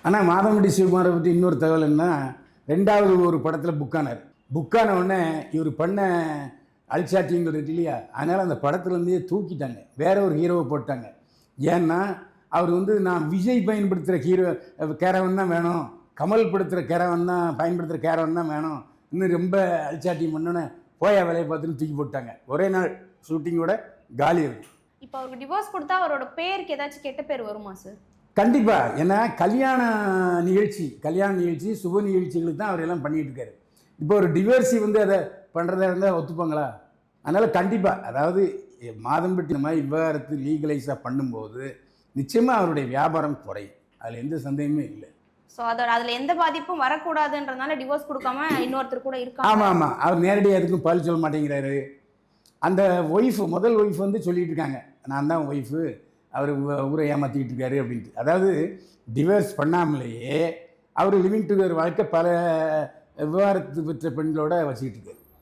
ஆனால் மாதம்பட்டி சிவகுமாரை பற்றி இன்னொரு தகவல் என்ன, 2வது ஒரு படத்தில் புக்கானார். புக்கான உடனே இவர் பண்ண அல்சாட்டிங்கள் இருக்கு இல்லையா, அதனால் அந்த படத்துலேருந்தே தூக்கிட்டாங்க, வேற ஒரு ஹீரோவை போட்டாங்க. ஏன்னா அவர் வந்து நான் விஜய் பயன்படுத்துகிற ஹீரோ கேரவன் தான் வேணும், கமல் படுத்துகிற கேரவன் தான் பயன்படுத்துகிற கேரவன் தான் வேணும், இன்னும் ரொம்ப அல்சாட்டிங் பண்ணோன்னே போயா வேலையை பார்த்துன்னு தூக்கி போட்டாங்க. ஒரே நாள் ஷூட்டிங்கோட காலி இருக்கு. இப்போ அவருக்கு டிவோர்ஸ் கொடுத்தா அவரோட பேருக்கு ஏதாச்சும் கெட்ட பேர் வருமா சார்? கண்டிப்பாக. ஏன்னா கல்யாண நிகழ்ச்சி சுப நிகழ்ச்சிகளுக்கு தான் அவர் எல்லாம் பண்ணிகிட்டு இருக்காரு. இப்போ ஒரு டிவோர்ஸி வந்து அதை பண்ணுறதா இருந்தால் ஒத்துப்பாங்களா? அதனால் கண்டிப்பாக, அதாவது மாதம்பட்டி இந்த மாதிரி விவகாரத்து லீகலைஸாக பண்ணும்போது நிச்சயமாக அவருடைய வியாபாரம் குறையும், அதில் எந்த சந்தேகமே இல்லை. ஸோ அதில் எந்த பாதிப்பும் வரக்கூடாதுன்றதுனால டிவோர்ஸ் கொடுக்காம இன்னொருத்தர் கூட இருக்காங்க. ஆமாம், அவர் நேரடியாக எதுக்கும் பதில் சொல்ல மாட்டேங்கிறாரு. அந்த முதல் ஒய்ஃப் வந்து சொல்லிட்டு இருக்காங்க, நான் தான் ஒய்ஃபு, அவர் ஊரை ஏமாற்றிக்கிட்டு இருக்காரு அப்படின்ட்டு. அதாவது டிவோர்ஸ் பண்ணாமலேயே அவர் லிவிங் டுகெதர் வாழ்க்கை பல விவாகரத்து பெற்ற பெண்களோட வச்சுக்கிட்டு இருக்காரு.